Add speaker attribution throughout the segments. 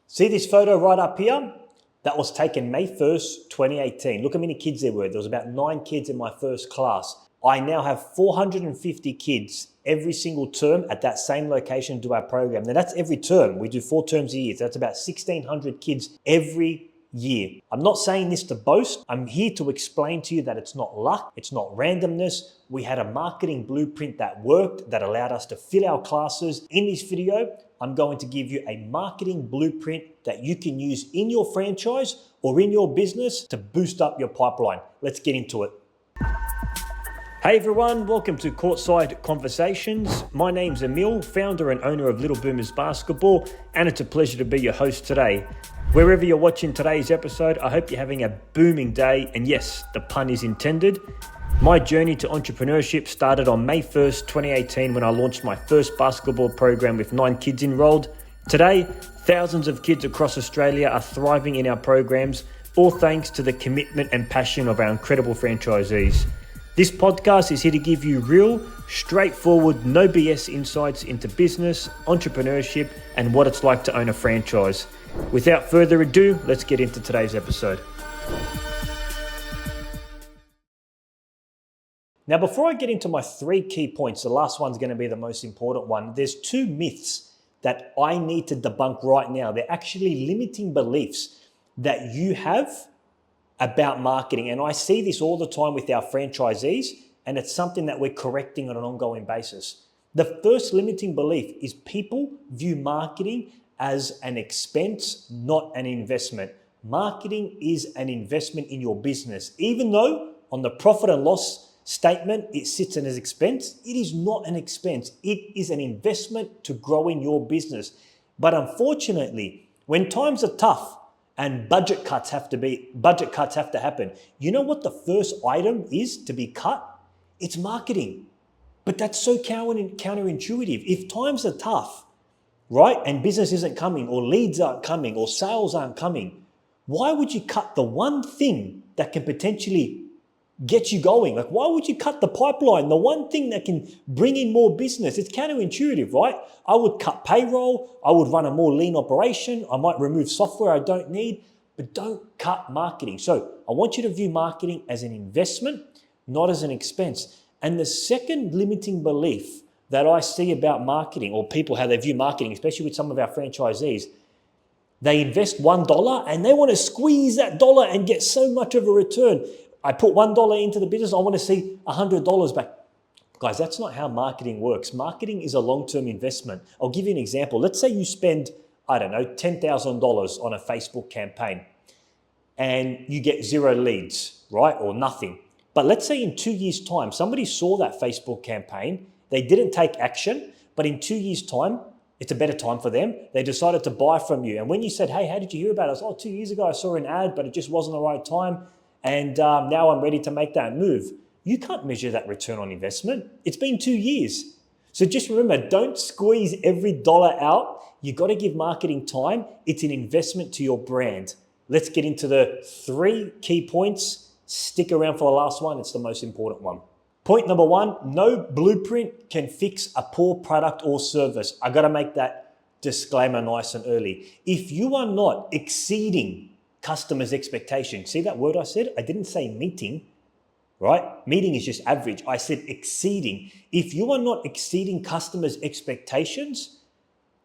Speaker 1: See this photo right up here? That was taken May 1st, 2018. Look how many kids there were. There was about 9 kids in my first class. I now have 450 kids every single term at that same location do our program. Now that's every term. We do 4 terms a year. So that's about 1,600 kids every year. I'm not saying this to boast. I'm here to explain to you that it's not luck. It's not randomness. We had a marketing blueprint that worked, that allowed us to fill our classes. In this video, I'm going to give you a marketing blueprint that you can use in your franchise or in your business to boost up your pipeline. Let's get into it. Hey everyone, welcome to Courtside Conversations. My name's Emile, founder and owner of Little Boomers Basketball, and it's a pleasure to be your host today. Wherever you're watching today's episode, I hope you're having a booming day, and yes, the pun is intended. My journey to entrepreneurship started on May 1st, 2018 when I launched my first basketball program with 9 kids enrolled. Today, thousands of kids across Australia are thriving in our programs, all thanks to the commitment and passion of our incredible franchisees. This podcast is here to give you real, straightforward, no BS insights into business, entrepreneurship, and what it's like to own a franchise. Without further ado, let's get into today's episode. Now, before I get into my 3 key points, the last one's going to be the most important one. There's 2 myths that I need to debunk right now. They're actually limiting beliefs that you have about marketing. And I see this all the time with our franchisees, and it's something that we're correcting on an ongoing basis. The first limiting belief is people view marketing as an expense, not an investment. Marketing is an investment in your business. Even though on the profit and loss statement, it sits in as expense, it is not an expense. It is an investment to grow in your business. But unfortunately, when times are tough, and budget cuts have to happen. You know what the first item is to be cut? It's marketing. But that's so counterintuitive. If times are tough, right, and business isn't coming, or leads aren't coming, or sales aren't coming, why would you cut the one thing that can potentially get you going? Like, why would you cut the pipeline, the one thing that can bring in more business? It's counterintuitive, right? I would cut payroll. I would run a more lean operation. I might remove software I don't need, but don't cut marketing. So I want you to view marketing as an investment, not as an expense. And the second limiting belief that I see about marketing, or people, how they view marketing, especially with some of our franchisees, they invest $1 and they want to squeeze that dollar and get so much of a return. I put $1 into the business, I want to see $100 back. Guys, that's not how marketing works. Marketing is a long-term investment. I'll give you an example. Let's say you spend, $10,000 on a Facebook campaign and you get 0 leads, right? Or nothing. But let's say in 2 years' time, somebody saw that Facebook campaign, they didn't take action, but in 2 years' time, it's a better time for them. They decided to buy from you. And when you said, hey, how did you hear about us? 2 years ago, I saw an ad, but it just wasn't the right time. And now I'm ready to make that move. You can't measure that return on investment. It's been 2 years. So just remember, don't squeeze every dollar out. You got to give marketing time. It's an investment to your brand. Let's get into the 3 key points. Stick around for the last one. It's the most important one. Point number 1, no blueprint can fix a poor product or service. I got to make that disclaimer nice and early. If you are not exceeding customers' expectations. See that word I said? I didn't say meeting, right? Meeting is just average. I said exceeding. If you are not exceeding customers' expectations,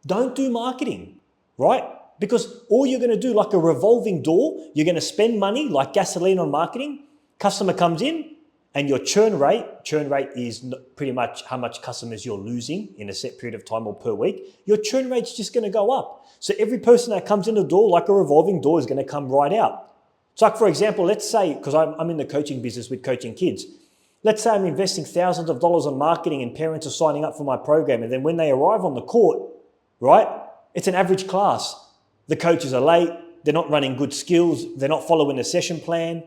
Speaker 1: don't do marketing, right? Because all you're going to do, like a revolving door, you're going to spend money like gasoline on marketing. Customer comes in and your churn rate is pretty much how much customers you're losing in a set period of time or per week. Your churn rate's just going to go up. So every person that comes in the door, like a revolving door, is going to come right out. So like, for example, let's say, because I'm in the coaching business with coaching kids, let's say I'm investing thousands of dollars on marketing and parents are signing up for my program. And then when they arrive on the court, right, it's an average class. The coaches are late. They're not running good skills. They're not following the session plan.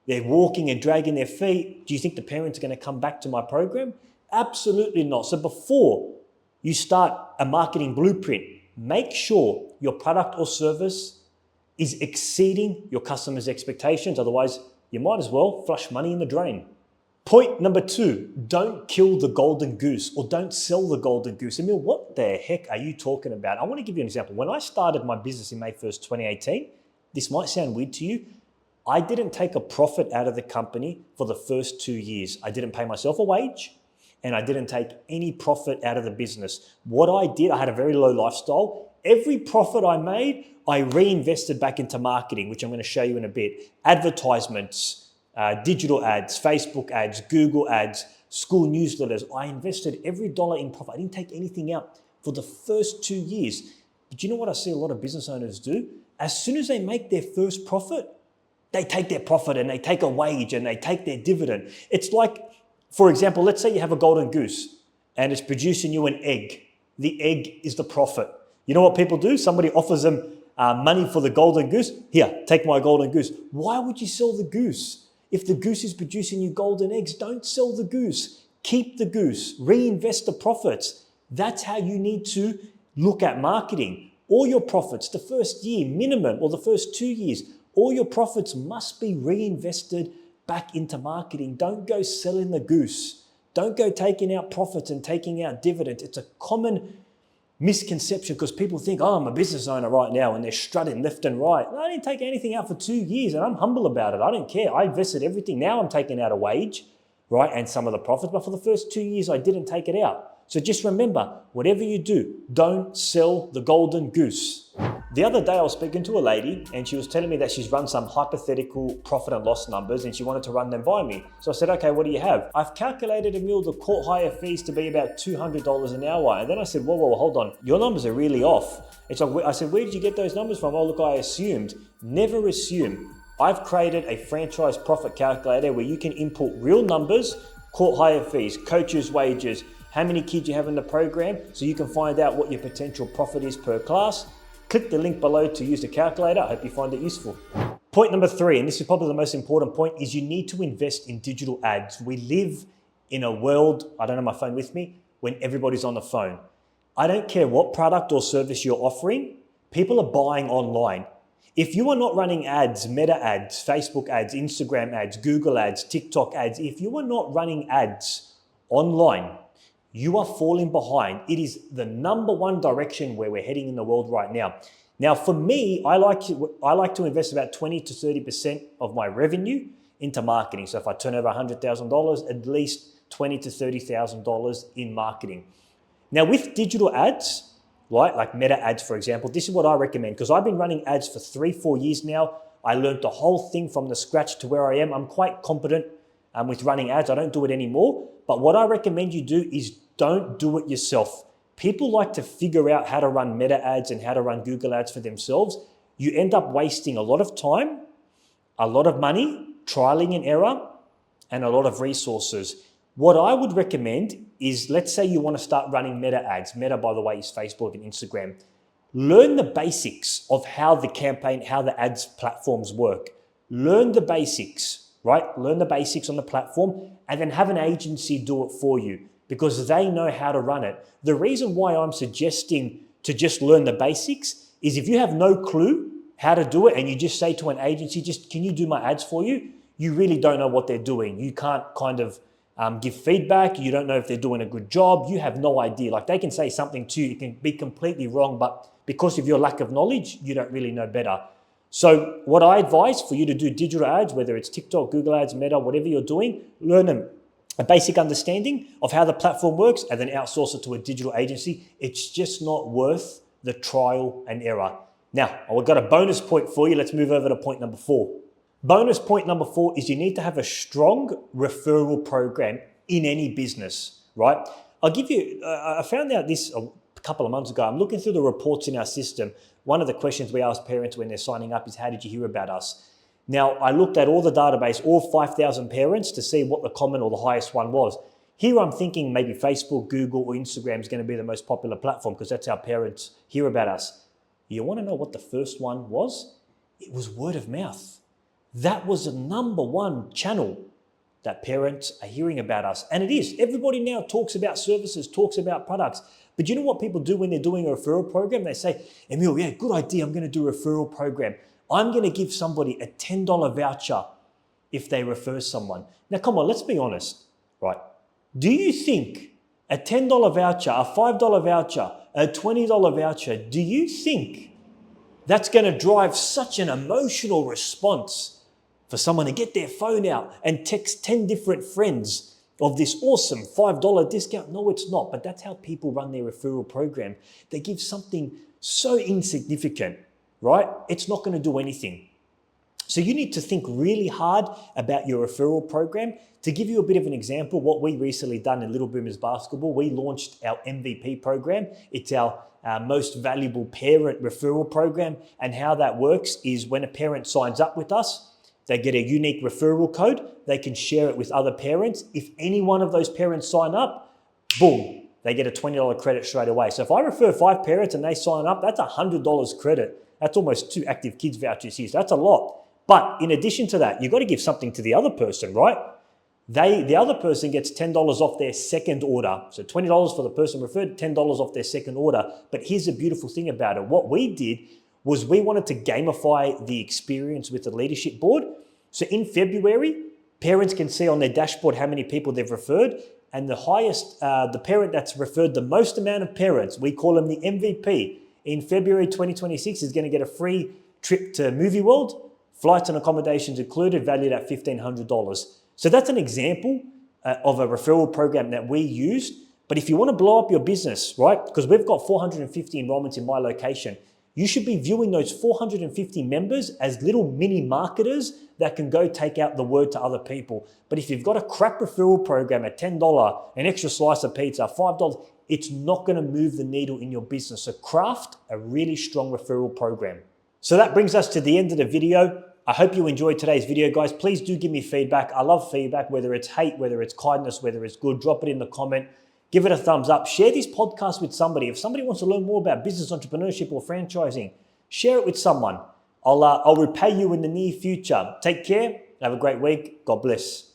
Speaker 1: They're walking and dragging their feet. Do you think the parents are going to come back to my program? Absolutely not. So before you start a marketing blueprint, make sure your product or service is exceeding your customers' expectations. Otherwise, you might as well flush money in the drain. Point number 2, don't kill the golden goose or don't sell the golden goose. Emile, what the heck are you talking about? I want to give you an example. When I started my business in May 1st, 2018, this might sound weird to you. I didn't take a profit out of the company for the first 2 years. I didn't pay myself a wage and I didn't take any profit out of the business. What I did, I had a very low lifestyle. Every profit I made, I reinvested back into marketing, which I'm going to show you in a bit. Advertisements, digital ads, Facebook ads, Google ads, school newsletters. I invested every dollar in profit. I didn't take anything out for the first 2 years. But you know what I see a lot of business owners do? As soon as they make their first profit, they take their profit and they take a wage and they take their dividend. It's like, for example, let's say you have a golden goose and it's producing you an egg. The egg is the profit. You know what people do? Somebody offers them money for the golden goose. Here, take my golden goose. Why would you sell the goose? If the goose is producing you golden eggs, don't sell the goose. Keep the goose. Reinvest the profits. That's how you need to look at marketing. All your profits, the first year minimum or the first 2 years, all your profits must be reinvested back into marketing. Don't go selling the goose. Don't go taking out profits and taking out dividends. It's a common misconception because people think, oh, I'm a business owner right now and they're strutting left and right. No, I didn't take anything out for 2 years and I'm humble about it. I don't care. I invested everything. Now I'm taking out a wage, right, and some of the profits. But for the first 2 years, I didn't take it out. So just remember, whatever you do, don't sell the golden goose. The other day I was speaking to a lady and she was telling me that she's run some hypothetical profit and loss numbers and she wanted to run them by me. So I said, okay, what do you have? I've calculated, Emile, the court hire fees to be about $200 an hour. And then I said, whoa, hold on. Your numbers are really off. It's like, I said, where did you get those numbers from? Oh, look, I assumed. Never assume. I've created a franchise profit calculator where you can input real numbers, court hire fees, coaches' wages, how many kids you have in the program, so you can find out what your potential profit is per class. Click the link below to use the calculator. I hope you find it useful. Point number 3, and this is probably the most important point, is you need to invest in digital ads. We live in a world, I don't have my phone with me, when everybody's on the phone. I don't care what product or service you're offering, people are buying online. If you are not running ads, Meta ads, Facebook ads, Instagram ads, Google ads, TikTok ads, if you are not running ads online, you are falling behind. It is the number one direction where we're heading in the world right now. Now, for me, I like to invest about 20 to 30% of my revenue into marketing. So if I turn over $100,000, at least $20 to $30,000 in marketing. Now, with digital ads, right, like Meta ads, for example, this is what I recommend because I've been running ads for 3-4 years now. I learned the whole thing from the scratch to where I am. I'm quite competent with running ads. I don't do it anymore. But what I recommend you do is don't do it yourself. People like to figure out how to run Meta ads and how to run Google ads for themselves. You end up wasting a lot of time, a lot of money, trialing and error, and a lot of resources. What I would recommend is, let's say you want to start running Meta ads. Meta, by the way, is Facebook and Instagram. Learn the basics of how the campaign, how the ads platforms work. Learn the basics, right? Learn the basics on the platform and then have an agency do it for you because they know how to run it. The reason why I'm suggesting to just learn the basics is if you have no clue how to do it and you just say to an agency, just can you do my ads for you? You really don't know what they're doing. You can't kind of give feedback. You don't know if they're doing a good job. You have no idea. Like they can say something to you, it can be completely wrong, but because of your lack of knowledge, you don't really know better. So what I advise for you to do digital ads, whether it's TikTok, Google ads, Meta, whatever you're doing, learn a basic understanding of how the platform works and then outsource it to a digital agency. It's just not worth the trial and error. Now, I've got a bonus point for you. Let's move over to point number 4. Bonus point number 4 is you need to have a strong referral program in any business, right? I'll give you, I found out this a couple of months ago. I'm looking through the reports in our system. One of the questions we ask parents when they're signing up is, how did you hear about us? Now, I looked at all the database, all 5,000 parents to see what the common or the highest one was. Here I'm thinking maybe Facebook, Google, or Instagram is going to be the most popular platform because that's how parents hear about us. You want to know what the first one was? It was word of mouth. That was the number one channel that parents are hearing about us. And it is. Everybody now talks about services, talks about products. But you know what people do when they're doing a referral program? They say, Emile, yeah, good idea. I'm going to do a referral program. I'm going to give somebody a $10 voucher if they refer someone. Now, come on, let's be honest, right? Do you think a $10 voucher, a $5 voucher, a $20 voucher, do you think that's going to drive such an emotional response for someone to get their phone out and text 10 different friends of this awesome $5 discount? No, it's not. But that's how people run their referral program. They give something so insignificant, right? It's not going to do anything. So you need to think really hard about your referral program. To give you a bit of an example, what we recently done in Little Boomers Basketball, we launched our MVP program. It's our most valuable parent referral program. And how that works is when a parent signs up with us, they get a unique referral code. They can share it with other parents. If any one of those parents sign up, boom, they get a $20 credit straight away. So if I refer 5 parents and they sign up, that's $100 credit. That's almost 2 active kids vouchers here. So that's a lot. But in addition to that, you've got to give something to the other person, right? The other person gets $10 off their second order. So $20 for the person referred, $10 off their second order. But here's the beautiful thing about it. What we did was we wanted to gamify the experience with the leadership board. So in February, parents can see on their dashboard how many people they've referred. And the highest, the parent that's referred the most amount of parents, we call them the MVP, in February 2026 is going to get a free trip to Movie World, flights and accommodations included, valued at $1,500. So that's an example of a referral program that we used. But if you want to blow up your business, right, because we've got 450 enrollments in my location, you should be viewing those 450 members as little mini marketers that can go take out the word to other people. But if you've got a crap referral program at $10, an extra slice of pizza, $5, it's not going to move the needle in your business. So craft a really strong referral program. So that brings us to the end of the video. I hope you enjoyed today's video, guys. Please do give me feedback. I love feedback, whether it's hate, whether it's kindness, whether it's good. Drop it in the comment. Give it a thumbs up. Share this podcast with somebody. If somebody wants to learn more about business, entrepreneurship, or franchising, share it with someone. I'll repay you in the near future. Take care. Have a great week. God bless.